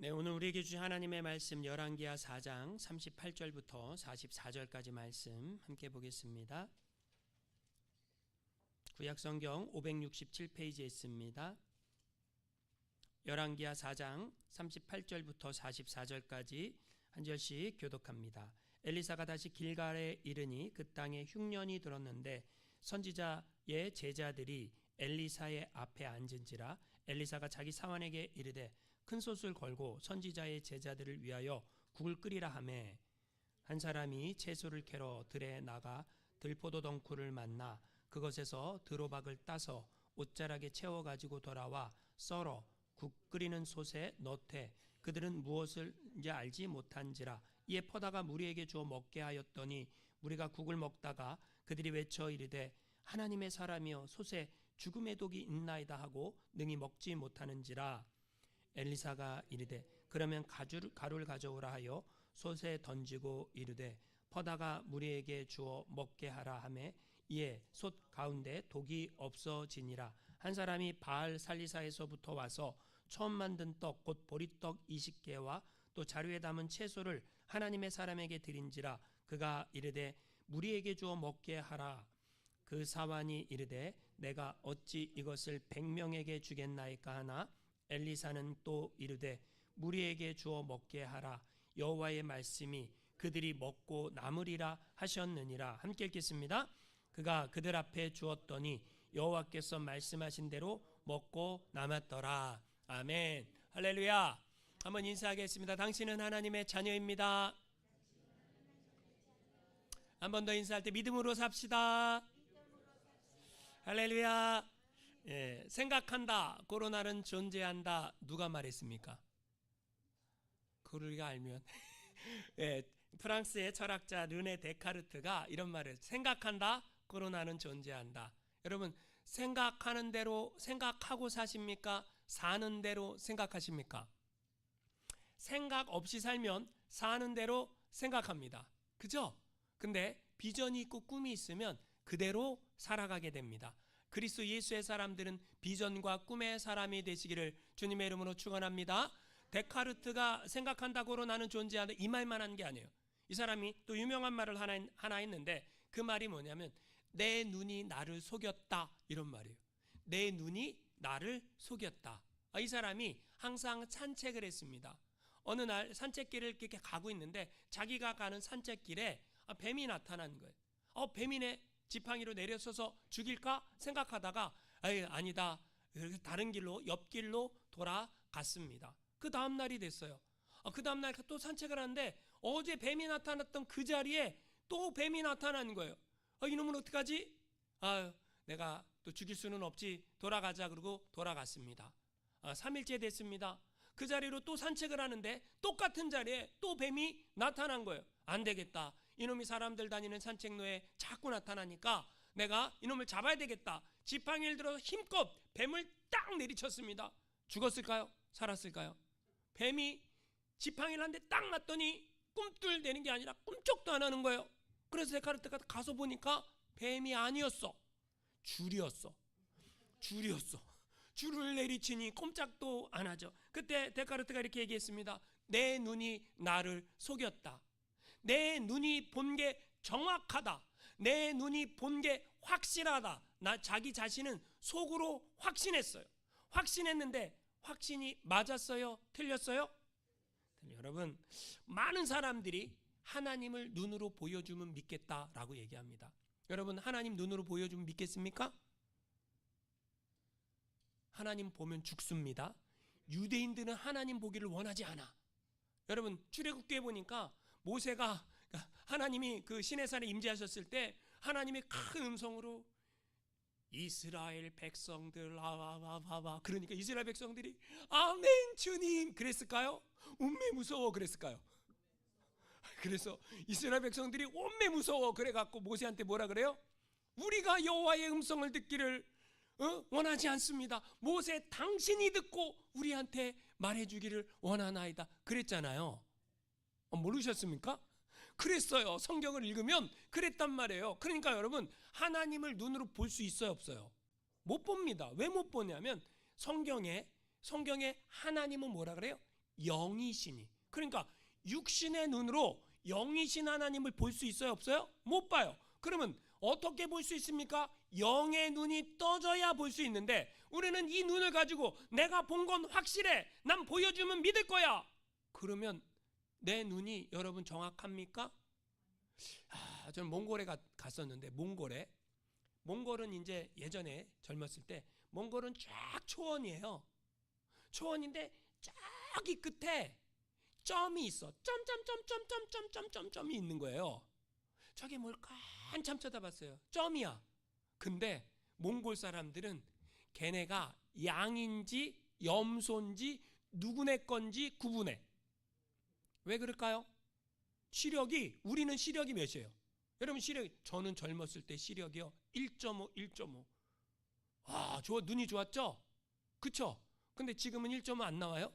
네, 오늘 우리에게 주신 하나님의 말씀 열왕기하 4장 38절부터 44절까지 말씀 함께 보겠습니다. 구약성경 567페이지에 있습니다. 열왕기하 4장 38절부터 44절까지 한 절씩 교독합니다. 엘리사가 다시 길갈에 이르니 그 땅에 흉년이 들었는데 선지자의 제자들이 엘리사의 앞에 앉은지라. 엘리사가 자기 사환에게 이르되 큰 솥을 걸고 선지자의 제자들을 위하여 국을 끓이라 하매, 한 사람이 채소를 캐러 들에 나가 들포도 덩쿨을 만나 그것에서 드로박을 따서 옷자락에 채워 가지고 돌아와 썰어 국 끓이는 솥에 넣되 그들은 무엇을인지 알지 못한지라. 이에 퍼다가 무리에게 주어 먹게 하였더니 무리가 국을 먹다가 그들이 외쳐 이르되 하나님의 사람이여 솥에 죽음의 독이 있나이다 하고 능히 먹지 못하는지라. 엘리사가 이르되 그러면 가루를 가져오라 하여 솥에 던지고 이르되 퍼다가 무리에게 주어 먹게 하라 하매, 이에 솥 가운데 독이 없어지니라. 한 사람이 바알 살리사에서부터 와서 처음 만든 떡 곧 보리떡 20개와 또 자루에 담은 채소를 하나님의 사람에게 드린지라. 그가 이르되 무리에게 주어 먹게 하라. 그 사환이 이르되 내가 어찌 이것을 100명에게 주겠나이까 하나, 엘리사는 또 이르되 무리에게 주어 먹게 하라. 여호와의 말씀이 그들이 먹고 남으리라 하셨느니라. 함께 읽겠습니다. 그가 그들 앞에 주었더니 여호와께서 말씀하신 대로 먹고 남았더라. 아멘. 할렐루야. 한번 인사하겠습니다. 당신은 하나님의 자녀입니다. 한 번 더 인사할 때 믿음으로 삽시다. 할렐루야. 예, 생각한다, 코로나는 존재한다. 누가 말했습니까? 그걸 우리가 알면 예, 프랑스의 철학자 르네 데카르트가 이런 말을, 생각한다, 코로나는 존재한다. 여러분, 생각하는 대로 생각하고 사십니까? 사는 대로 생각하십니까? 생각 없이 살면 사는 대로 생각합니다. 그죠? 근데 비전이 있고 꿈이 있으면 그대로 살아가게 됩니다. 그리스도 예수의 사람들은 비전과 꿈의 사람이 되시기를 주님의 이름으로 축원합니다. 데카르트가 생각한다고로 나는 존재한다, 이 말만 한 게 아니에요. 이 사람이 또 유명한 말을 하나 했는데, 그 말이 뭐냐면 내 눈이 나를 속였다, 이런 말이에요. 내 눈이 나를 속였다. 이 사람이 항상 산책을 했습니다. 어느 날 산책길을 이렇게 가고 있는데 자기가 가는 산책길에 뱀이 나타난 거예요. 뱀이네, 지팡이로 내려서서 죽일까 생각하다가 아니다, 다른 길로, 옆길로 돌아갔습니다. 그 다음 날이 됐어요. 그 다음 날 또 산책을 하는데 어제 뱀이 나타났던 그 자리에 또 뱀이 나타난 거예요. 이놈은 어떡하지? 내가 또 죽일 수는 없지, 돌아가자. 그러고 돌아갔습니다. 3일째 됐습니다. 그 자리로 또 산책을 하는데 똑같은 자리에 또 뱀이 나타난 거예요. 안 되겠다, 이놈이 사람들 다니는 산책로에 자꾸 나타나니까 내가 이놈을 잡아야 되겠다. 지팡이를 들어 힘껏 뱀을 딱 내리쳤습니다. 죽었을까요? 살았을까요? 뱀이 지팡이를 한 대 딱 맞더니 꿈틀대는 게 아니라 꿈쩍도 안 하는 거예요. 그래서 데카르트가 가서 보니까 뱀이 아니었어, 줄이었어. 줄을 내리치니 꼼짝도 안 하죠. 그때 데카르트가 이렇게 얘기했습니다. 내 눈이 나를 속였다. 내 눈이 본 게 정확하다. 내 눈이 본 게 확실하다. 자기 자신은 속으로 확신했어요. 확신했는데 확신이 맞았어요? 틀렸어요? 여러분, 많은 사람들이 하나님을 눈으로 보여주면 믿겠다라고 얘기합니다. 여러분, 하나님 눈으로 보여주면 믿겠습니까? 하나님 보면 죽습니다. 유대인들은 하나님 보기를 원하지 않아. 여러분, 출애굽기에 보니까 모세가, 하나님이 그 시내산에 임재하셨을 때 하나님이 큰 음성으로 이스라엘 백성들 그러니까 이스라엘 백성들이 아멘 주님 그랬을까요? 온매 무서워 그랬을까요? 그래서 이스라엘 백성들이 온매 무서워 그래갖고 모세한테 뭐라 그래요? 우리가 여호와의 음성을 듣기를 원하지 않습니다. 모세, 당신이 듣고 우리한테 말해주기를 원하나이다 그랬잖아요. 모르셨습니까? 그랬어요. 성경을 읽으면 그랬단 말이에요. 그러니까 여러분, 하나님을 눈으로 볼 수 있어요, 없어요? 못 봅니다. 왜 못 보냐면 성경에 하나님은 뭐라 그래요? 영이시니. 그러니까 육신의 눈으로 영이신 하나님을 볼 수 있어요, 없어요? 못 봐요. 그러면 어떻게 볼 수 있습니까? 영의 눈이 떠져야 볼 수 있는데 우리는 이 눈을 가지고 내가 본 건 확실해, 난 보여주면 믿을 거야. 그러면 내 눈이 여러분 정확합니까? 저는 몽골에 갔었는데 몽골은 이제 예전에 젊었을 때 몽골은 쫙 초원이에요. 초원인데 저기 끝에 점이 있어. 점이 있는 거예요. 저게 뭘까 한참 쳐다봤어요. 점이야. 근데 몽골 사람들은 걔네가 양인지 염소인지 누구네 건지 구분해. 왜 그럴까요? 우리는 시력이 몇이에요? 여러분 저는 젊었을 때 시력이요 1.5. 와, 눈이 좋았죠? 그쵸? 근데 지금은 1.5 안 나와요?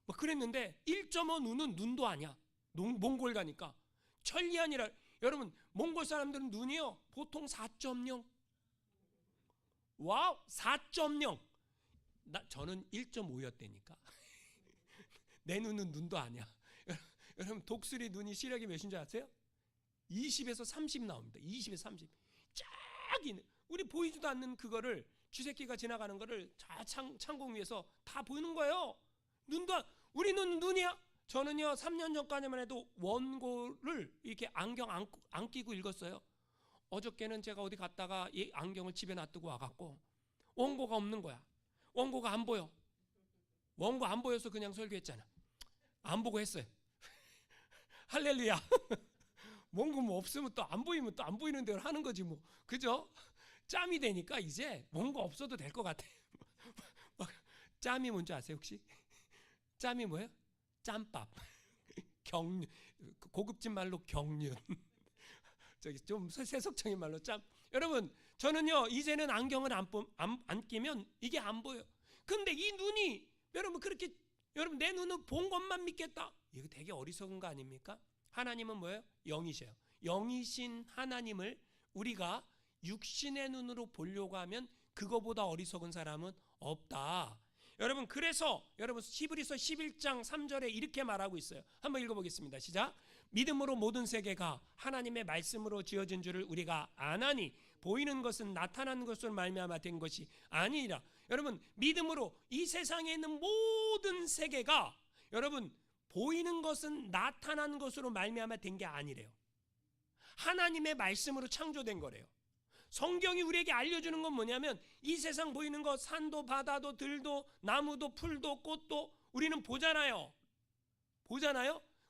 뭐 그랬는데 1.5 눈은 눈도 아니야. 몽골 가니까 천리안이라. 여러분 몽골 사람들은 눈이요 보통 4.0. 와우, 4.0. 저는 1.5였다니까. 내 눈은 눈도 아니야. 여러분 독수리 눈이 시력이 몇인 줄 아세요? 20에서 30 나옵니다. 20에서 30. 쫙 있는, 우리 보이지도 않는 그거를, 쥐새끼가 지나가는 거를 창공 위에서 다 보이는 거예요. 우리는 눈이야. 저는요 3년 전까지만 해도 원고를 이렇게 안경 안 끼고 읽었어요. 어저께는 제가 어디 갔다가 이 안경을 집에 놔두고 와갖고 원고가 없는 거야. 원고가 안 보여. 원고 안 보여서 그냥 설교했잖아. 안 보고 했어요. 할렐루야. 원고 뭐 없으면 또 안 보이면 또 안 보이는 대로 하는 거지 뭐. 그죠? 짬이 되니까 이제 원고 없어도 될 것 같아. 짬이 뭔지 아세요 혹시? 짬이 뭐예요? 짬밥. 경륜. 고급진 말로 경륜. 저기 좀 세속적인 말로 짬. 여러분 저는요 이제는 안경을 안 끼면 이게 안 보여. 근데 이 눈이 여러분 그렇게, 여러분 내 눈은 본 것만 믿겠다, 이거 되게 어리석은 거 아닙니까? 하나님은 뭐예요? 영이셔요. 영이신 하나님을 우리가 육신의 눈으로 보려고 하면 그거보다 어리석은 사람은 없다. 여러분 그래서 여러분 히브리서 11장 3절에 이렇게 말하고 있어요. 한번 읽어보겠습니다. 시작. 믿음으로 모든 세계가 하나님의 말씀으로 지어진 줄을 우리가 아나니 보이는 것은 나타난 것으로 말미암아 된 것이 아니니라. 여러분 믿음으로 이 세상에 있는 모든 세계가 여러분 보이는 것은 나타난 것으로 말미암아 된 게 아니래요. 하나님의 말씀으로 창조된 거래요. 성경이 우리에게 알려주는 건 뭐냐면 이 세상 보이는 것, 산도 바다도 들도 나무도 풀도 꽃도 우리는 보잖아요.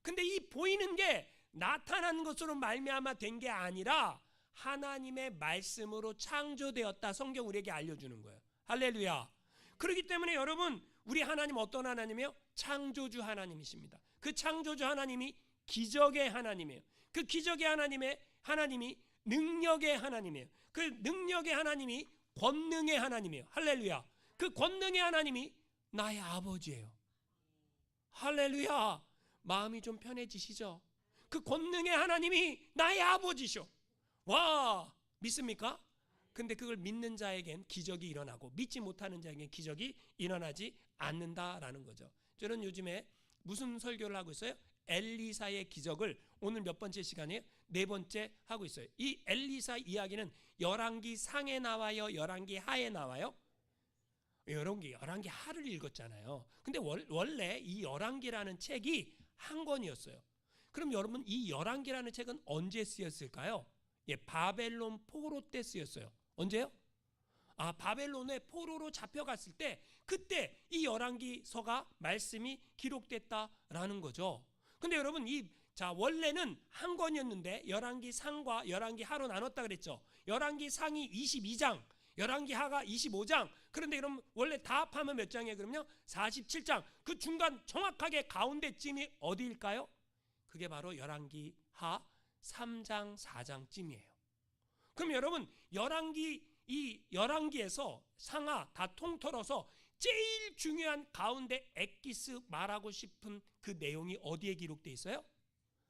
근데 이 보이는 게 나타난 것으로 말미암아 된 게 아니라 하나님의 말씀으로 창조되었다. 성경 우리에게 알려주는 거예요. 할렐루야. 그렇기 때문에 여러분 우리 하나님 어떤 하나님이에요? 창조주 하나님이십니다. 그 창조주 하나님이 기적의 하나님이에요. 그 기적의 하나님이 능력의 하나님이에요. 그 능력의 하나님이 권능의 하나님이에요. 할렐루야. 그 권능의 하나님이 나의 아버지예요. 할렐루야. 마음이 좀 편해지시죠? 그 권능의 하나님이 나의 아버지셔. 와, 믿습니까? 근데 그걸 믿는 자에겐 기적이 일어나고 믿지 못하는 자에겐 기적이 일어나지 않는다라는 거죠. 저는 요즘에 무슨 설교를 하고 있어요? 엘리사의 기적을 오늘 몇 번째 시간이에요? 4번째 하고 있어요. 이 엘리사 이야기는 열왕기 상에 나와요? 열왕기 하에 나와요? 열왕기 하를 읽었잖아요. 근데 원래 이 열왕기라는 책이 한 권이었어요. 그럼 여러분 이 열왕기라는 책은 언제 쓰였을까요? 바벨론 포로 때 쓰였어요. 언제요? 바벨론에 포로로 잡혀갔을 때 그때 이 열왕기서가 말씀이 기록됐다라는 거죠. 근데 여러분 원래는 한 권이었는데 열왕기 상과 열왕기 하로 나눴다 그랬죠. 열왕기 상이 22장, 열왕기 하가 25장. 그런데 그럼 원래 다 합하면 몇 장이에요? 그럼요 47장. 그 중간 정확하게 가운데쯤이 어디일까요? 그게 바로 열왕기 하 3장 4장쯤이에요. 그럼 여러분 열왕기에서 상하 다 통틀어서 제일 중요한 가운데 엑기스 말하고 싶은 그 내용이 어디에 기록되어 있어요?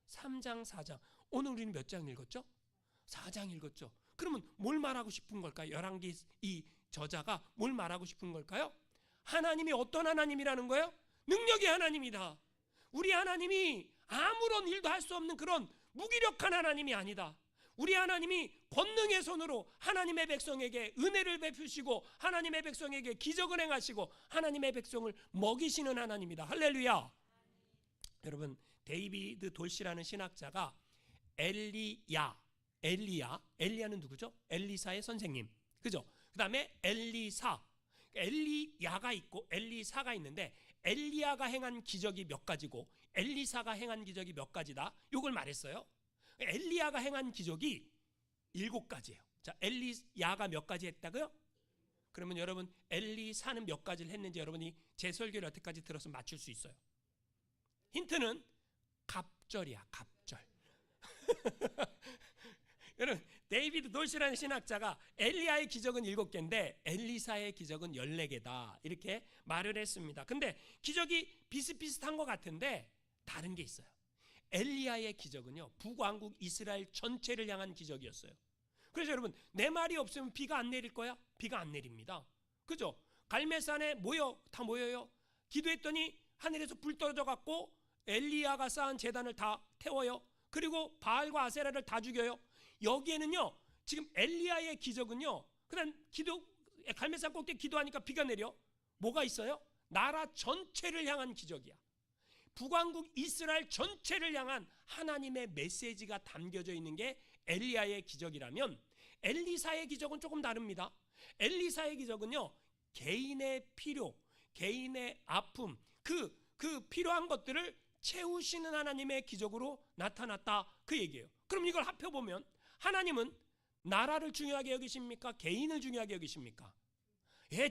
3장 4장. 오늘 우리는 몇 장 읽었죠? 4장 읽었죠. 그러면 뭘 말하고 싶은 걸까요? 열왕기 이 저자가 뭘 말하고 싶은 걸까요? 하나님이 어떤 하나님이라는 거예요? 능력의 하나님이다. 우리 하나님이 아무런 일도 할 수 없는 그런 무기력한 하나님이 아니다. 우리 하나님이 권능의 손으로 하나님의 백성에게 은혜를 베푸시고 하나님의 백성에게 기적을 행하시고 하나님의 백성을 먹이시는 하나님이다. 할렐루야. 여러분, 데이비드 돌시라는 신학자가 엘리야는 누구죠? 엘리사의 선생님, 그죠? 그 다음에 엘리야가 있고 엘리사가 있는데, 엘리야가 행한 기적이 몇 가지고 엘리사가 행한 기적이 몇 가지다, 이걸 말했어요. 엘리야가 행한 기적이 7가지예요. 자, 엘리야가 몇 가지 했다고요? 그러면 여러분, 엘리사는 몇 가지를 했는지 여러분이 제 설교를 여태까지 들어서 맞출 수 있어요. 힌트는 갑절이야, 갑절. 여러분, 데이비드 돌시라는 신학자가 엘리야의 기적은 7개인데 엘리사의 기적은 14개다, 이렇게 말을 했습니다. 근데 기적이 비슷비슷한 것 같은데 다른 게 있어요. 엘리야의 기적은요, 북왕국 이스라엘 전체를 향한 기적이었어요. 그래서 여러분, 내 말이 없으면 비가 안 내릴 거야? 비가 안 내립니다. 그죠? 갈멜산에 다 모여요. 기도했더니 하늘에서 불 떨어져 갖고 엘리야가 쌓은 제단을 다 태워요. 그리고 바알과 아세라를 다 죽여요. 여기에는요, 지금 엘리야의 기적은요, 그냥 갈멜산 꼭대기 기도하니까 비가 내려. 뭐가 있어요? 나라 전체를 향한 기적이야. 북왕국 이스라엘 전체를 향한 하나님의 메시지가 담겨져 있는 게 엘리야의 기적이라면, 엘리사의 기적은 조금 다릅니다. 엘리사의 기적은요, 개인의 필요, 개인의 아픔, 그 필요한 것들을 채우시는 하나님의 기적으로 나타났다, 그 얘기예요. 그럼 이걸 합해보면 하나님은 나라를 중요하게 여기십니까? 개인을 중요하게 여기십니까?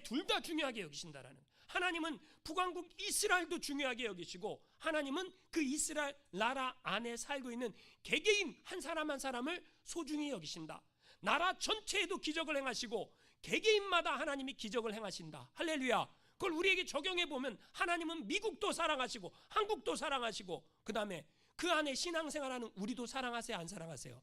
둘 다 중요하게 여기신다라는. 하나님은 북왕국 이스라엘도 중요하게 여기시고, 하나님은 그 이스라엘 나라 안에 살고 있는 개개인 한 사람 한 사람을 소중히 여기신다. 나라 전체에도 기적을 행하시고 개개인마다 하나님이 기적을 행하신다. 할렐루야. 그걸 우리에게 적용해 보면 하나님은 미국도 사랑하시고 한국도 사랑하시고, 그 다음에 그 안에 신앙생활하는 우리도 사랑하세요, 안 사랑하세요?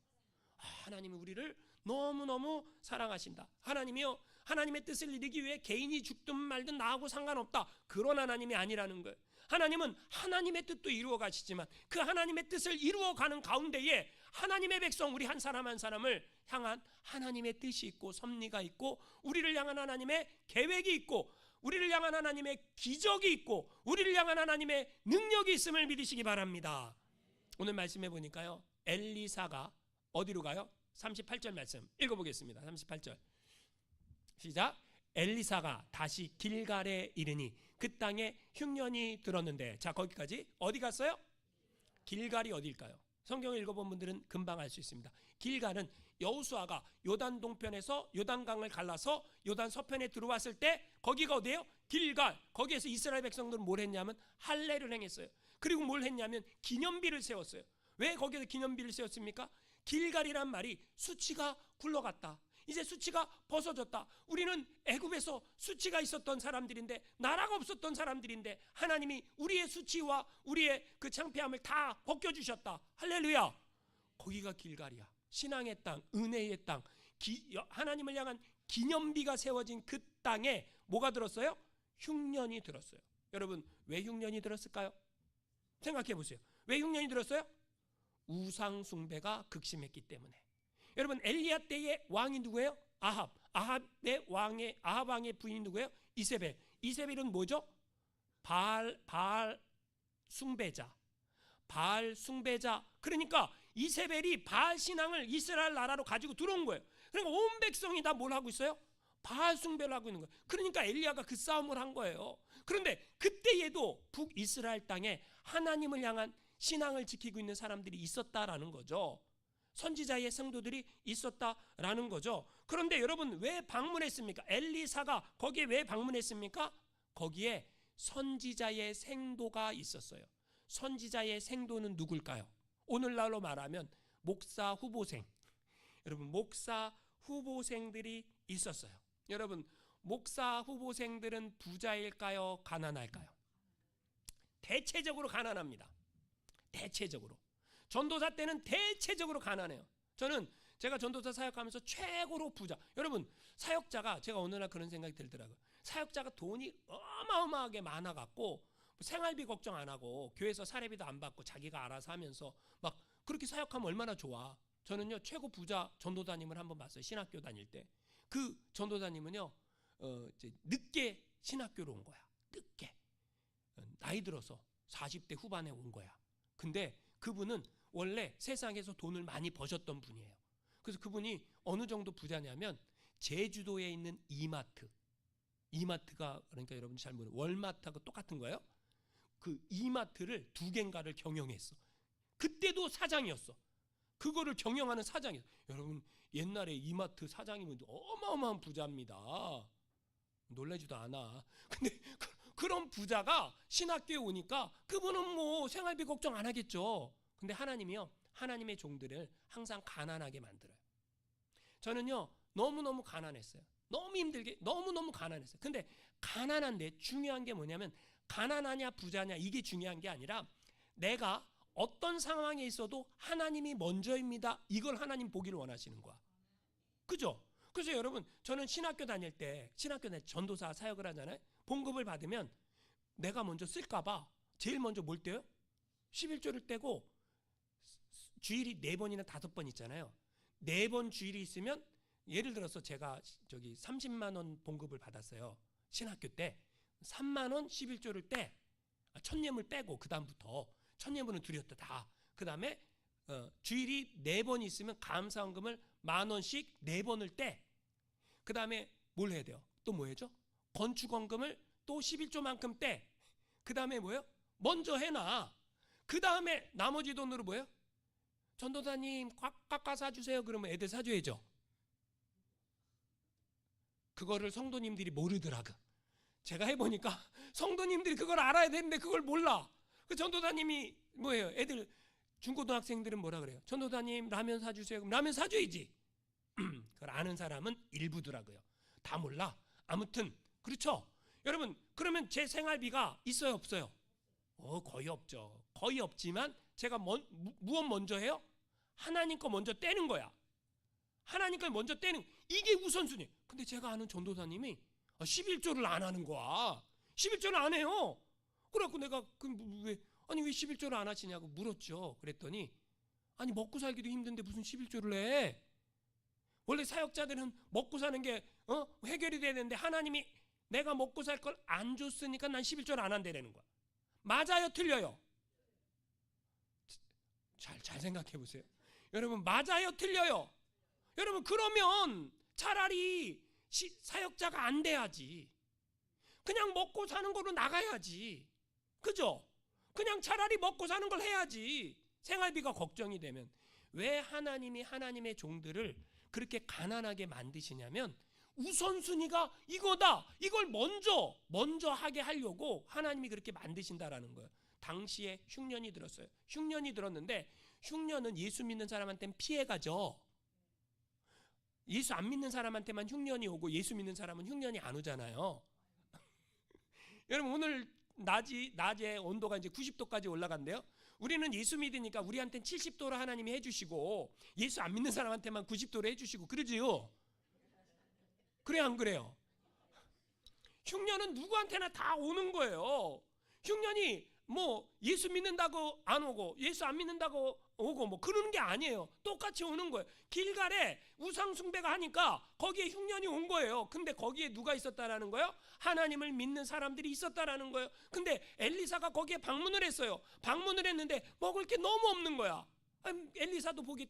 하나님이 우리를 너무너무 사랑하신다. 하나님이요, 하나님의 뜻을 이루기 위해 개인이 죽든 말든 나하고 상관없다, 그런 하나님이 아니라는 거예요. 하나님은 하나님의 뜻도 이루어 가시지만 그 하나님의 뜻을 이루어 가는 가운데에 하나님의 백성 우리 한 사람 한 사람을 향한 하나님의 뜻이 있고 섭리가 있고, 우리를 향한 하나님의 계획이 있고, 우리를 향한 하나님의 기적이 있고, 우리를 향한 하나님의 능력이 있음을 믿으시기 바랍니다. 오늘 말씀해 보니까요, 엘리사가 어디로 가요? 38절 말씀 읽어보겠습니다. 38절 시작. 엘리사가 다시 길갈에 이르니 그 땅에 흉년이 들었는데, 자, 거기까지 어디 갔어요? 길갈이 어디일까요? 성경을 읽어본 분들은 금방 알 수 있습니다. 길갈은 여호수아가 요단 동편에서 요단강을 갈라서 요단 서편에 들어왔을 때 거기가 어디예요? 길갈. 거기에서 이스라엘 백성들은 뭘 했냐면 할례를 행했어요. 그리고 뭘 했냐면 기념비를 세웠어요. 왜 거기서 기념비를 세웠습니까? 길갈이란 말이 수치가 굴러갔다, 이제 수치가 벗어졌다. 우리는 애굽에서 수치가 있었던 사람들인데, 나라가 없었던 사람들인데 하나님이 우리의 수치와 우리의 그 창피함을 다 벗겨주셨다. 할렐루야. 거기가 길갈이야. 신앙의 땅, 은혜의 땅, 하나님을 향한 기념비가 세워진 그 땅에 뭐가 들었어요? 흉년이 들었어요. 여러분, 왜 흉년이 들었을까요? 생각해 보세요. 왜 흉년이 들었어요? 우상 숭배가 극심했기 때문에. 여러분, 엘리야 때의 왕이 누구예요? 아합 왕의 부인이 누구예요? 이세벨. 이세벨은 뭐죠? 바알 숭배자. 그러니까 이세벨이 바알 신앙을 이스라엘 나라로 가지고 들어온 거예요. 그러니까 온 백성이 다 뭘 하고 있어요? 바알 숭배를 하고 있는 거예요. 그러니까 엘리야가 그 싸움을 한 거예요. 그런데 그때에도 북이스라엘 땅에 하나님을 향한 신앙을 지키고 있는 사람들이 있었다라는 거죠. 선지자의 성도들이 있었다라는 거죠. 그런데 여러분, 왜 방문했습니까? 엘리사가 거기에 왜 방문했습니까? 거기에 선지자의 생도가 있었어요. 선지자의 생도는 누굴까요? 오늘날로 말하면 목사 후보생. 여러분, 목사 후보생들이 있었어요. 여러분, 목사 후보생들은 부자일까요? 가난할까요? 대체적으로 가난합니다. 대체적으로. 전도사 때는 대체적으로 가난해요. 제가 전도사 사역하면서 최고로 부자. 여러분, 사역자가, 제가 어느 날 그런 생각이 들더라고요. 사역자가 돈이 어마어마하게 많아갖고 생활비 걱정 안 하고 교회에서 사례비도 안 받고 자기가 알아서 하면서 막 그렇게 사역하면 얼마나 좋아. 저는요 최고 부자 전도사님을 한번 봤어요. 신학교 다닐 때. 그 전도사님은요 이제 늦게 신학교로 온 거야. 늦게. 나이 들어서 40대 후반에 온 거야. 근데 그분은 원래 세상에서 돈을 많이 버셨던 분이에요. 그래서 그분이 어느 정도 부자냐면 제주도에 있는 이마트가 그러니까 여러분 잘 모르는 월마트하고 똑같은 거예요. 그 이마트를 2개인가를 경영했어. 그때도 사장이었어. 그거를 경영하는 사장이었어. 여러분 옛날에 이마트 사장이면 어마어마한 부자입니다. 놀라지도 않아. 근데 그런 부자가 신학교에 오니까 그분은 뭐 생활비 걱정 안 하겠죠. 근데 하나님이요 하나님의 종들을 항상 가난하게 만들어요. 저는요 너무너무 가난했어요. 너무 힘들게 너무너무 가난했어요. 근데 가난한데 중요한 게 뭐냐면 가난하냐 부자냐 이게 중요한 게 아니라 내가 어떤 상황에 있어도 하나님이 먼저입니다. 이걸 하나님 보기를 원하시는 거야. 그죠? 그래서 여러분 저는 신학교 다닐 때 전도사 사역을 하잖아요. 봉급을 받으면 내가 먼저 쓸까 봐 제일 먼저 뭘 떼요? 11조를 떼고 주일이 4번이나 5번 있잖아요. 4번 주일이 있으면 예를 들어서 제가 저기 30만 원 봉급을 받았어요. 신학교 때 3만 원 11조를 떼. 천예물 빼고 그 다음부터 천예물은 드렸다 다. 그 다음에 주일이 4번 있으면 감사원금을 10,000원씩 4번을 떼. 그 다음에 뭘 해야 돼요? 또 뭐 해줘? 건축원금을 또 11조만큼 떼. 그 다음에 뭐예요? 먼저 해놔. 그 다음에 나머지 돈으로 뭐예요? 전도사님 꽉 사주세요. 그러면 애들 사줘야죠. 그거를 성도님들이 모르더라고. 제가 해보니까 성도님들이 그걸 알아야 되는데 그걸 몰라. 그 전도사님이 뭐예요? 애들 중고등학생들은 뭐라 그래요? 전도사님 라면 사주세요. 그럼 라면 사줘야지. 그걸 아는 사람은 일부더라고요. 다 몰라. 아무튼 그렇죠. 여러분 그러면 제 생활비가 있어요 없어요? 거의 없죠. 거의 없지만 제가 무엇 먼저 해요? 하나님 거 먼저 떼는 거야. 하나님 거 먼저 떼는 이게 우선순위. 근데 제가 아는 전도사님이 11조를 안 하는 거야. 11조를 안 해요. 그래갖고 내가 왜 11조를 안 하시냐고 물었죠. 그랬더니 아니 먹고 살기도 힘든데 무슨 11조를 해. 원래 사역자들은 먹고 사는 게 해결이 돼야 되는데 하나님이 내가 먹고 살 걸 안 줬으니까 난 11조를 안 한다라는 거야. 맞아요 틀려요? 잘 생각해 보세요. 여러분 맞아요 틀려요? 여러분 그러면 차라리 사역자가 안 돼야지. 그냥 먹고 사는 거로 나가야지. 그죠? 그냥 차라리 먹고 사는 걸 해야지. 생활비가 걱정이 되면. 왜 하나님이 하나님의 종들을 그렇게 가난하게 만드시냐면 우선순위가 이거다. 이걸 먼저 하게 하려고 하나님이 그렇게 만드신다라는 거예요. 당시에 흉년이 들었어요. 흉년이 들었는데 흉년은 예수 믿는 사람한테는 피해가죠. 예수 안 믿는 사람한테만 흉년이 오고 예수 믿는 사람은 흉년이 안 오잖아요. 여러분 오늘 낮에 온도가 이제 90도까지 올라간대요. 우리는 예수 믿으니까 우리한테는 70도로 하나님이 해주시고 예수 안 믿는 사람한테만 90도로 해주시고 그러지요. 그래 안 그래요? 흉년은 누구한테나 다 오는 거예요. 흉년이 뭐 예수 믿는다고 안 오고 예수 안 믿는다고 오고 뭐 그러는 게 아니에요. 똑같이 오는 거예요. 길갈에 우상 숭배가 하니까 거기에 흉년이 온 거예요. 근데 거기에 누가 있었다라는 거예요? 하나님을 믿는 사람들이 있었다라는 거예요. 근데 엘리사가 거기에 방문을 했어요. 방문을 했는데 먹을 게 너무 없는 거야. 엘리사도 보기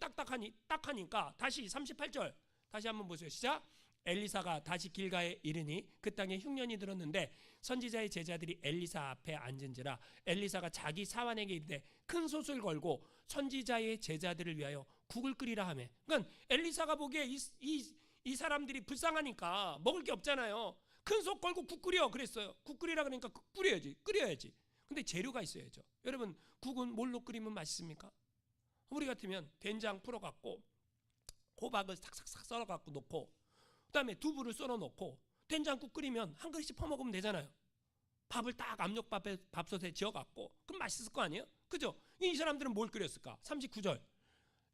딱하니까 다시 38절 다시 한번 보세요. 시작. 엘리사가 다시 길가에 이르니 그 땅에 흉년이 들었는데 선지자의 제자들이 엘리사 앞에 앉은지라 엘리사가 자기 사환에게 이르되 큰 솥을 걸고 선지자의 제자들을 위하여 국을 끓이라 하며. 그러니까 엘리사가 보기에 이 사람들이 불쌍하니까 먹을 게 없잖아요. 큰 솥 걸고 국 끓여 그랬어요. 국 끓이라 그러니까 국 끓여야지. 근데 재료가 있어야죠. 여러분 국은 뭘로 끓이면 맛있습니까? 우리 같으면 된장 풀어갖고 호박을 싹싹싹 썰어갖고 넣고 그 다음에 두부를 썰어 놓고 된장국 끓이면 한 그릇씩 퍼먹으면 되잖아요. 밥을 딱 압력밥솥에 지어갖고 그럼 맛있을 거 아니에요? 그죠? 이 사람들은 뭘 끓였을까? 39절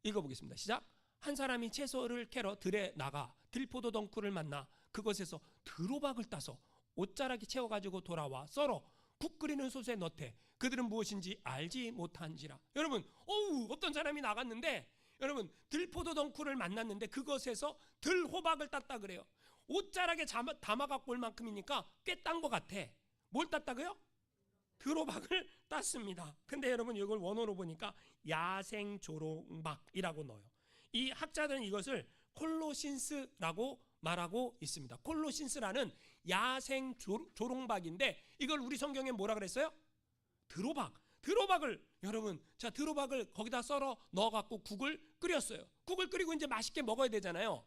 읽어보겠습니다. 시작. 한 사람이 채소를 캐러 들에 나가 들포도 덩쿨을 만나 그것에서 드로박을 따서 옷자락에 채워가지고 돌아와 썰어 국 끓이는 솥에 넣되 그들은 무엇인지 알지 못한지라. 여러분, 어떤 사람이 나갔는데 여러분 들포도 덩쿨을 만났는데 그것에서 들호박을 땄다 그래요. 옷자락에 담아갖고 올 만큼이니까 꽤 딴 것 같아. 뭘 땄다고요? 들호박을 땄습니다. 근데 여러분 이걸 원어로 보니까 야생조롱박이라고 넣어요. 이 학자들은 이것을 콜로신스라고 말하고 있습니다. 콜로신스라는 야생조롱박인데 이걸 우리 성경에 뭐라 그랬어요? 들호박. 들호박을 여러분, 자 들호박을 거기다 썰어 넣어갖고 국을 끓였어요. 국을 끓이고 이제 맛있게 먹어야 되잖아요.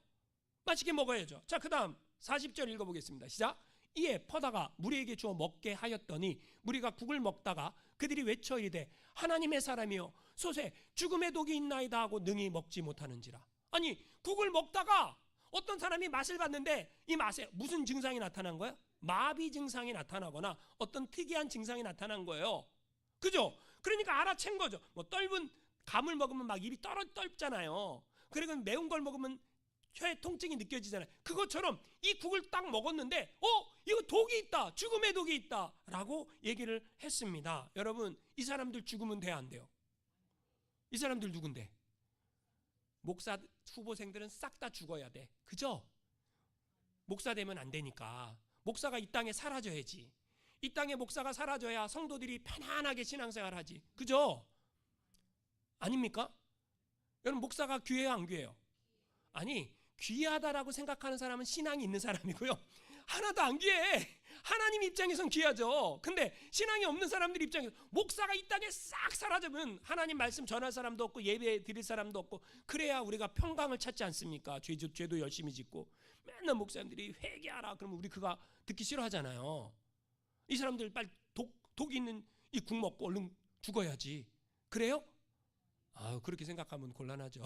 맛있게 먹어야죠. 자, 그 다음 40절 읽어보겠습니다. 시작. 이에 퍼다가 무리에게 주어 먹게 하였더니 무리가 국을 먹다가 그들이 외쳐 이르되 하나님의 사람이여 솥에 죽음의 독이 있나이다 하고 능히 먹지 못하는지라. 아니 국을 먹다가 어떤 사람이 맛을 봤는데 이 맛에 무슨 증상이 나타난 거예요? 마비 증상이 나타나거나 어떤 특이한 증상이 나타난 거예요. 그죠? 그러니까 알아챈 거죠. 뭐 떫은 감을 먹으면 막 입이 떫잖아요. 그리고 매운 걸 먹으면 혀에 통증이 느껴지잖아요. 그것처럼 이 국을 딱 먹었는데 이거 독이 있다, 죽음의 독이 있다 라고 얘기를 했습니다. 여러분, 이 사람들 죽으면 돼야 안 돼요? 이 사람들 누군데? 목사 후보생들은 싹 다 죽어야 돼. 그죠? 목사 되면 안 되니까 목사가 이 땅에 사라져야지. 이 땅에 목사가 사라져야 성도들이 편안하게 신앙생활 하지. 그죠? 아닙니까? 여러분, 목사가 귀해요 안 귀해요? 아니, 귀하다라고 생각하는 사람은 신앙이 있는 사람이고요, 하나도 안 귀해. 하나님 입장에선 귀하죠. 근데 신앙이 없는 사람들 입장에서 목사가 이 땅에 싹 사라지면 하나님 말씀 전할 사람도 없고 예배 드릴 사람도 없고, 그래야 우리가 평강을 찾지 않습니까? 죄도 열심히 짓고 맨날 목사님들이 회개하라 그러면 우리 그거 듣기 싫어하잖아요. 이 사람들 빨리 독 있는 이 국 먹고 얼른 죽어야지. 그래요? 그렇게 생각하면 곤란하죠.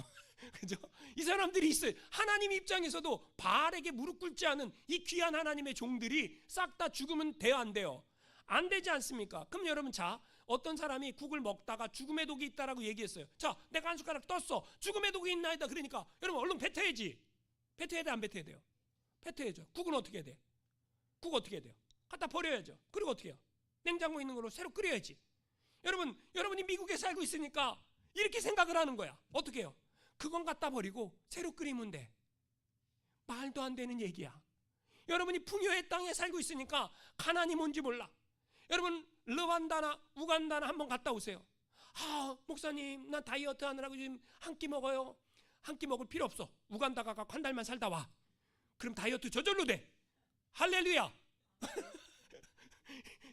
그죠? 이 사람들이 있어요. 하나님 입장에서도 바알에게 무릎 꿇지 않은 이 귀한 하나님의 종들이 싹 다 죽으면 돼요 안 돼요? 안 되지 않습니까? 그럼 여러분, 자 어떤 사람이 국을 먹다가 죽음의 독이 있다라고 얘기했어요. 자, 내가 한 숟가락 떴어. 죽음의 독이 있나이다. 그러니까 여러분 얼른 뱉어야지. 뱉어야 돼 안 뱉어야 돼요? 뱉어야죠. 국은 어떻게 해야 돼? 국 어떻게 해야 돼요? 갖다 버려야죠. 그리고 어떻게 해요? 냉장고에 있는 걸로 새로 끓여야지. 여러분이 미국에 살고 있으니까 이렇게 생각을 하는 거야. 어떻게 해요? 그건 갖다 버리고 새로 끓이면 돼. 말도 안 되는 얘기야. 여러분이 풍요의 땅에 살고 있으니까 가난이 뭔지 몰라. 여러분 르완다나 우간다나 한번 갔다 오세요. 목사님 나 다이어트 하느라고 지금 한 끼 먹어요. 한 끼 먹을 필요 없어. 우간다 가서 한 달만 살다 와. 그럼 다이어트 저절로 돼. 할렐루야.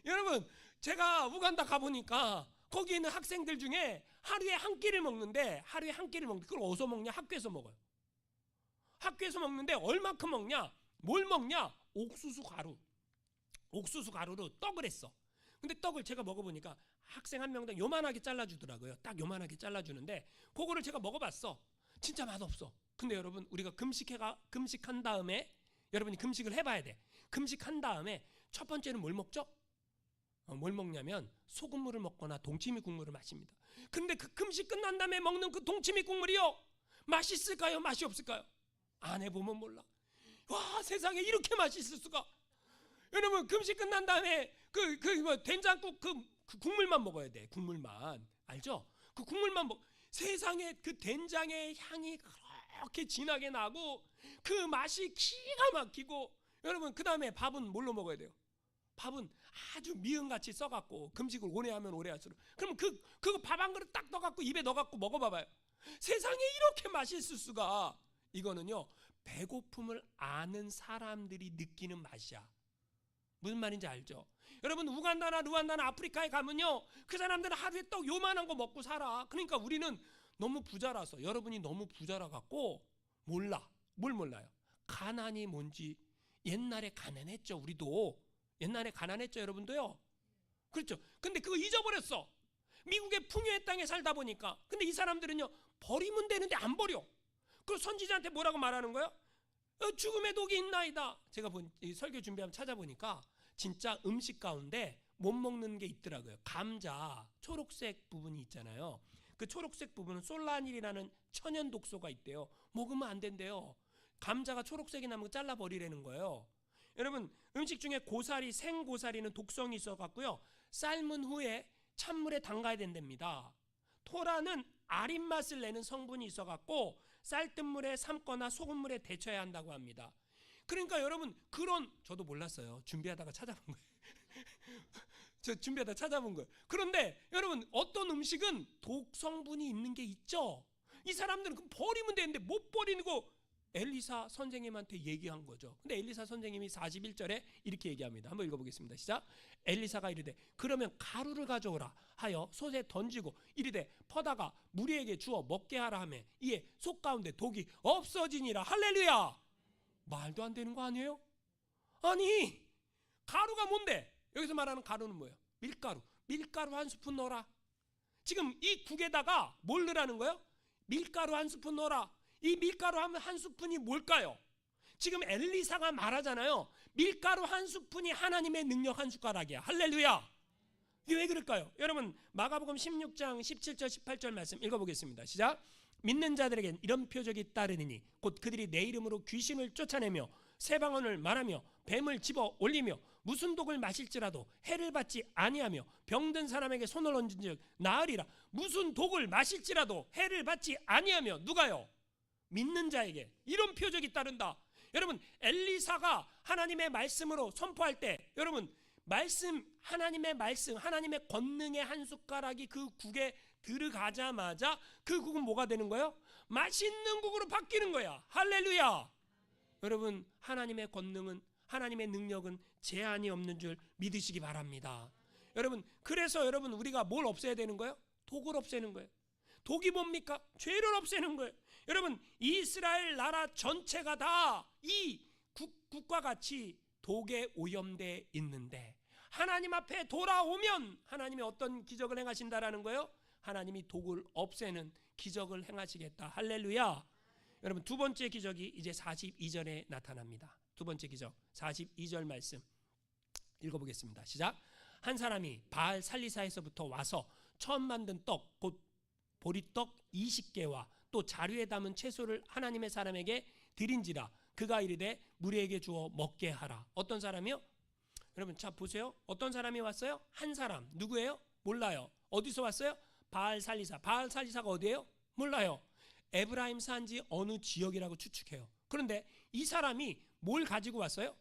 여러분, 제가 우간다 가보니까 거기 있는 학생들 중에 하루에 한 끼를 먹는데 그걸 어디서 먹냐? 학교에서 먹어요. 학교에서 먹는데 얼마큼 먹냐? 뭘 먹냐? 옥수수 가루로 떡을 했어. 근데 떡을 제가 먹어보니까 학생 한 명당 요만하게 잘라주더라고요. 딱 요만하게 잘라주는데 그거를 제가 먹어봤어. 진짜 맛없어. 근데 여러분, 우리가 금식한 다음에 여러분이 금식을 해봐야 돼. 금식한 다음에 첫 번째는 뭘 먹죠? 뭘 먹냐면 소금물을 먹거나 동치미 국물을 마십니다. 근데 그 금식 끝난 다음에 먹는 그 동치미 국물이요, 맛있을까요? 맛이 없을까요? 안 해보면 몰라. 와, 세상에 이렇게 맛있을 수가. 여러분, 금식 끝난 다음에 된장국 그 국물만 먹어야 돼. 국물만. 알죠? 그 국물만 세상에 그 된장의 향이 그렇게 진하게 나고 그 맛이 기가 막히고, 여러분 그 다음에 밥은 뭘로 먹어야 돼요? 밥은 아주 미음같이 써갖고 금식을 오래 하면 오래 할수록, 그럼 그거 밥 한 그릇 딱 떠갖고 입에 넣어갖고 먹어봐봐요. 세상에 이렇게 맛있을 수가. 이거는요, 배고픔을 아는 사람들이 느끼는 맛이야. 무슨 말인지 알죠? 여러분, 우간다나 루안다나 아프리카에 가면요, 그 사람들은 하루에 떡 요만한 거 먹고 살아. 그러니까 우리는 너무 부자라서, 여러분이 너무 부자라 갖고 몰라. 뭘 몰라요? 가난이 뭔지. 옛날에 가난했죠. 우리도 옛날에 가난했죠. 여러분도요. 그렇죠. 근데 그거 잊어버렸어. 미국의 풍요의 땅에 살다 보니까. 근데 이 사람들은요, 버리면 되는데 안 버려. 그 선지자한테 뭐라고 말하는 거예요? 죽음의 독이 있나이다. 제가 이 설교 준비하면 찾아보니까 진짜 음식 가운데 못 먹는 게 있더라고요. 감자 초록색 부분이 있잖아요. 그 초록색 부분은 솔라닐이라는 천연 독소가 있대요. 먹으면 안 된대요. 감자가 초록색이 나면 잘라버리라는 거예요. 여러분, 음식 중에 고사리, 생고사리는 독성이 있어 갖고요, 삶은 후에 찬물에 담가야 된답니다. 토라는 아린 맛을 내는 성분이 있어갖고 쌀뜨물에 삶거나 소금물에 데쳐야 한다고 합니다. 그러니까 여러분, 저도 몰랐어요. 준비하다가 찾아본 거예요. 저 준비하다 찾아본 거예요. 그런데 여러분, 어떤 음식은 독 성분이 있는 게 있죠. 이 사람들은 그럼 버리면 되는데 못 버리는 거 엘리사 선생님한테 얘기한 거죠. 근데 엘리사 선생님이 41절에 이렇게 얘기합니다. 한번 읽어보겠습니다. 시작. 엘리사가 이르되 그러면 가루를 가져오라 하여 솥에 던지고 이르되 퍼다가 무리에게 주어 먹게 하라 하매 이에 솥 가운데 독이 없어지니라. 할렐루야. 말도 안 되는 거 아니에요? 아니, 가루가 뭔데? 여기서 말하는 가루는 뭐예요? 밀가루 한 스푼 넣어라. 지금 이 국에다가 뭘 넣으라는 거예요? 밀가루 한 스푼 넣어라. 이 밀가루 한 스푼이 뭘까요? 지금 엘리사가 말하잖아요. 밀가루 한 스푼이 하나님의 능력 한 숟가락이야. 할렐루야. 이게 왜 그럴까요? 여러분, 마가복음 16장 17절 18절 말씀 읽어보겠습니다. 시작. 믿는 자들에겐 이런 표적이 따르니니 곧 그들이 내 이름으로 귀신을 쫓아내며 새 방언을 말하며 뱀을 집어 올리며 무슨 독을 마실지라도 해를 받지 아니하며 병든 사람에게 손을 얹은즉 나으리라. 무슨 독을 마실지라도 해를 받지 아니하며 누가요? 믿는 자에게 이런 표적이 따른다. 여러분, 엘리사가 하나님의 말씀으로 선포할 때 여러분, 하나님의 말씀, 하나님의 권능의 한 숟가락이 그 국에 들어가자마자 그 국은 뭐가 되는 거예요? 맛있는 국으로 바뀌는 거야. 할렐루야. 여러분, 하나님의 권능은, 하나님의 능력은 제한이 없는 줄 믿으시기 바랍니다. 여러분, 그래서 여러분, 우리가 뭘 없애야 되는 거예요? 독을 없애는 거예요. 독이 뭡니까? 죄를 없애는 거예요. 여러분, 이스라엘 나라 전체가 다 이 국과 같이 독에 오염되어 있는데 하나님 앞에 돌아오면 하나님이 어떤 기적을 행하신다라는 거예요? 하나님이 독을 없애는 기적을 행하시겠다. 할렐루야. 여러분, 두 번째 기적이 이제 42절에 나타납니다. 두 번째 기적 42절 말씀 읽어보겠습니다. 시작. 한 사람이 바알 살리사에서부터 와서 처음 만든 떡 곧 보리떡 20개와 또 자루에 담은 채소를 하나님의 사람에게 드린지라. 그가 이르되 무리에게 주어 먹게 하라. 어떤 사람이요? 여러분, 자 보세요. 어떤 사람이 왔어요? 한 사람. 누구예요? 몰라요. 어디서 왔어요? 바알 살리사. 바알 살리사가 어디예요? 몰라요. 에브라임 산지 어느 지역이라고 추측해요. 그런데 이 사람이 뭘 가지고 왔어요?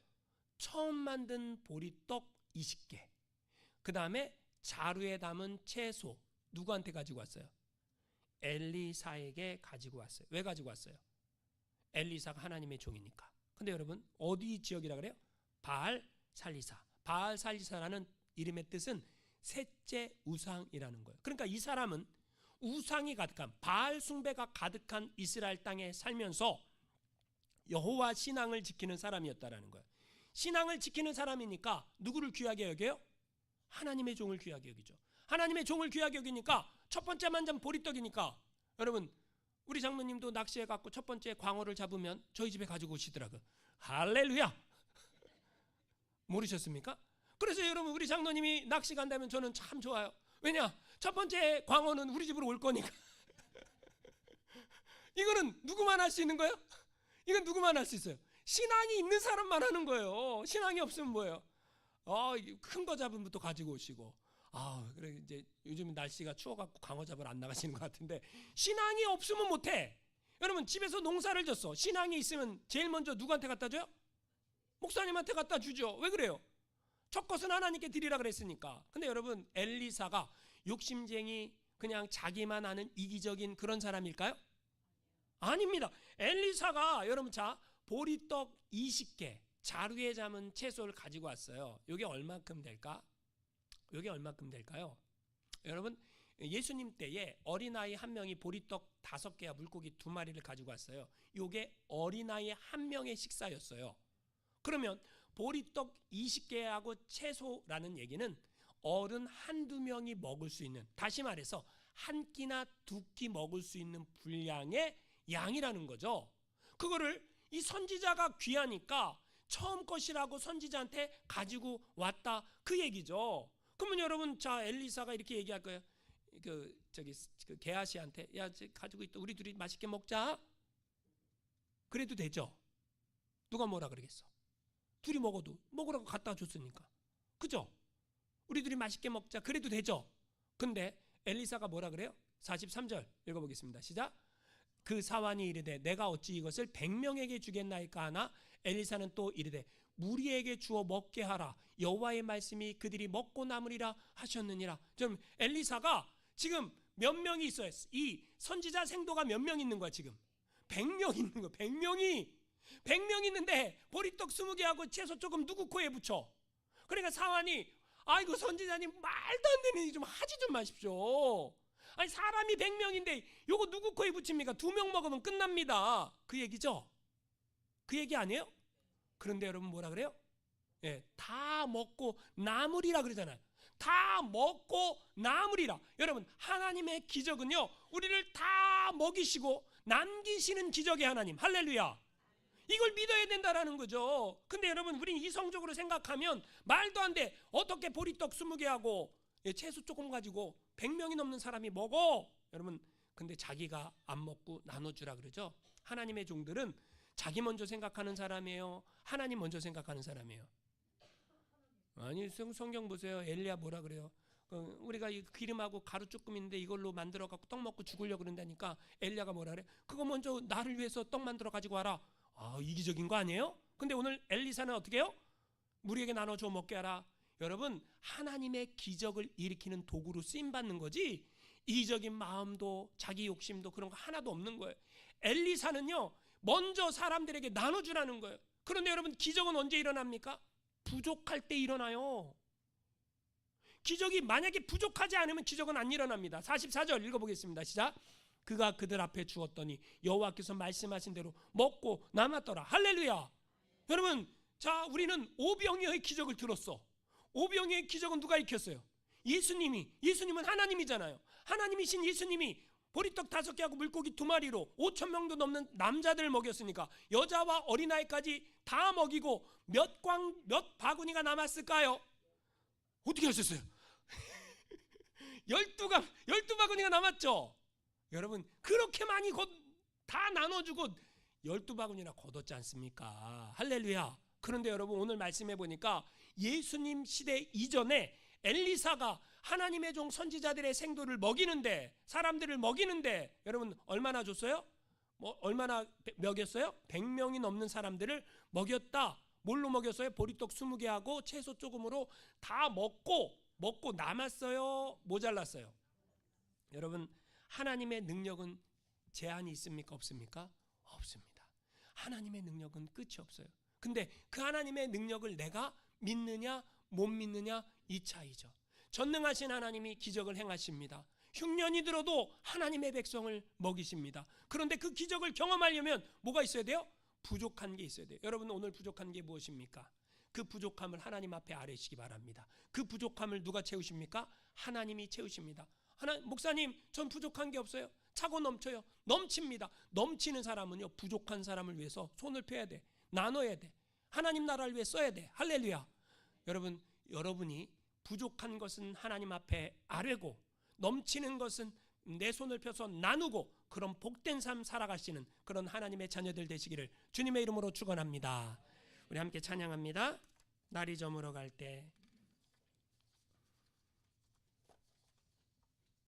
처음 만든 보리떡 20개. 그 다음에 자루에 담은 채소. 누구한테 가지고 왔어요? 엘리사에게 가지고 왔어요. 왜 가지고 왔어요? 엘리사가 하나님의 종이니까. 근데 여러분, 어디 지역이라 그래요? 바알 살리사. 바알 살리사라는 이름의 뜻은 셋째 우상이라는 거예요. 그러니까 이 사람은 우상이 가득한, 바알 숭배가 가득한 이스라엘 땅에 살면서 여호와 신앙을 지키는 사람이었다라는 거예요. 신앙을 지키는 사람이니까 누구를 귀하게 여겨요? 하나님의 종을 귀하게 여기죠. 하나님의 종을 귀하게 여기니까 첫 번째 만찬 보리떡이니까 여러분, 우리 장로님도 낚시해 갖고 첫 번째 광어를 잡으면 저희 집에 가지고 오시더라고요. 할렐루야. 모르셨습니까? 그래서 여러분, 우리 장로님이 낚시 간다면 저는 참 좋아요. 왜냐? 첫 번째 광어는 우리 집으로 올 거니까. 이거는 누구만 할 수 있는 거예요? 이건 누구만 할 수 있어요? 신앙이 있는 사람만 하는 거예요. 신앙이 없으면 뭐예요? 큰 거 잡으면 또 가지고 오시고. 그래 이제 요즘 날씨가 추워갖고 광어 잡으러 안 나가시는 것 같은데 신앙이 없으면 못해. 여러분, 집에서 농사를 졌어. 신앙이 있으면 제일 먼저 누구한테 갖다 줘요? 목사님한테 갖다 주죠. 왜 그래요? 첫 것은 하나님께 드리라 그랬으니까. 근데 여러분, 엘리사가 욕심쟁이, 그냥 자기만 아는 이기적인 그런 사람일까요? 아닙니다. 엘리사가 여러분, 자 보리떡 20개, 자루에 담은 채소를 가지고 왔어요. 이게 얼마큼 될까? 이게 얼마큼 될까요? 여러분, 예수님 때에 어린아이 한 명이 보리떡 5개와 물고기 2마리를 가지고 왔어요. 이게 어린아이 한 명의 식사였어요. 그러면 보리떡 20개하고 채소라는 얘기는 어른 한두 명이 먹을 수 있는, 다시 말해서 한 끼나 2끼 먹을 수 있는 분량의 양이라는 거죠. 그거를 이 선지자가 귀하니까 처음 것이라고 선지자한테 가지고 왔다, 그 얘기죠. 그러면 여러분, 자 엘리사가 이렇게 얘기할 거예요. 그 게하시한테, 야, 가지고 있다, 우리 둘이 맛있게 먹자. 그래도 되죠. 누가 뭐라 그러겠어? 둘이 먹어도 먹으라고 갖다 줬으니까. 그죠? 우리들이 맛있게 먹자. 그래도 되죠. 근데 엘리사가 뭐라 그래요? 43절 읽어보겠습니다. 시작. 그 사환이 이르되 내가 어찌 이것을 100명에게 주겠나이까 하나 엘리사는 또 이르되 무리에게 주어 먹게 하라. 여호와의 말씀이 그들이 먹고 남으리라 하셨느니라. 좀 엘리사가 지금 몇 명이 있어요? 이 선지자 생도가 몇 명 있는 거야 지금? 100명 있는 거야. 100명 있는데 보리떡 20개 하고 채소 조금 누구 코에 붙여. 그러니까 사환이 아이고 선지자님 말도 안 되는 일 좀 하지 좀 마십시오. 아니 사람이 100명인데 요거 누구 코에 붙입니까? 2명 먹으면 끝납니다. 그 얘기죠? 그 얘기 아니에요? 그런데 여러분 뭐라 그래요? 예, 다 먹고 남으리라 그러잖아요. 다 먹고 남으리라. 여러분 하나님의 기적은요 우리를 다 먹이시고 남기시는 기적의 하나님. 할렐루야. 이걸 믿어야 된다라는 거죠. 근데 여러분 우린 이성적으로 생각하면 말도 안 돼. 어떻게 보리떡 20개 하고 채소 조금 가지고 100명이 넘는 사람이 먹어. 여러분 근데 자기가 안 먹고 나눠주라 그러죠. 하나님의 종들은 자기 먼저 생각하는 사람이에요? 하나님 먼저 생각하는 사람이에요? 아니 성경 보세요. 엘리야 뭐라 그래요? 우리가 이 기름하고 가루 조금 있는데 이걸로 만들어 갖고 떡 먹고 죽으려고 그런다니까 엘리야가 뭐라 그래? 그거 먼저 나를 위해서 떡 만들어 가지고 와라. 아 이기적인 거 아니에요? 근데 오늘 엘리사는 어떻게 해요? 무리에게 나눠줘 먹게 하라. 여러분 하나님의 기적을 일으키는 도구로 쓰임받는 거지 이기적인 마음도 자기 욕심도 그런 거 하나도 없는 거예요. 엘리사는요 먼저 사람들에게 나눠주라는 거예요. 그런데 여러분 기적은 언제 일어납니까? 부족할 때 일어나요. 기적이 만약에 부족하지 않으면 기적은 안 일어납니다. 44절 읽어보겠습니다. 시작. 그가 그들 앞에 주었더니 여호와께서 말씀하신 대로 먹고 남았더라. 할렐루야. 여러분 자 우리는 오병이어의 기적을 들었어. 오병이어의 기적은 누가 일으켰어요? 예수님은 하나님이잖아요. 하나님이신 예수님이 보리떡 5개 하고 물고기 2마리로 5,000명도 넘는 남자들을 먹였으니까 여자와 어린아이까지 다 먹이고 몇 바구니가 남았을까요? 어떻게 하셨어요? 12바구니가 남았죠. 여러분 그렇게 많이 다 나눠주고 12바구니나 거뒀지 않습니까? 할렐루야. 그런데 여러분 오늘 말씀해 보니까 예수님 시대 이전에 엘리사가 하나님의 종 선지자들의 생도를 먹이는데 사람들을 먹이는데 여러분 얼마나 줬어요? 얼마나 먹였어요? 100명이 넘는 사람들을 먹였다. 뭘로 먹였어요? 보리떡 20개 하고 채소 조금으로 다 먹고 남았어요? 모자랐어요? 여러분 하나님의 능력은 제한이 있습니까? 없습니까? 없습니다. 하나님의 능력은 끝이 없어요. 근데 그 하나님의 능력을 내가 믿느냐 못 믿느냐 이 차이죠. 전능하신 하나님이 기적을 행하십니다. 흉년이 들어도 하나님의 백성을 먹이십니다. 그런데 그 기적을 경험하려면 뭐가 있어야 돼요? 부족한 게 있어야 돼요. 여러분 오늘 부족한 게 무엇입니까? 그 부족함을 하나님 앞에 아뢰시기 바랍니다. 그 부족함을 누가 채우십니까? 하나님이 채우십니다. 목사님 전 부족한 게 없어요. 차고 넘쳐요. 넘칩니다. 넘치는 사람은요 부족한 사람을 위해서 손을 펴야 돼. 나눠야 돼. 하나님 나라를 위해 써야 돼. 할렐루야. 여러분이 부족한 것은 하나님 앞에 아뢰고 넘치는 것은 내 손을 펴서 나누고 그런 복된 삶 살아가시는 그런 하나님의 자녀들 되시기를 주님의 이름으로 축원합니다. 우리 함께 찬양합니다. 날이 저물어 갈 때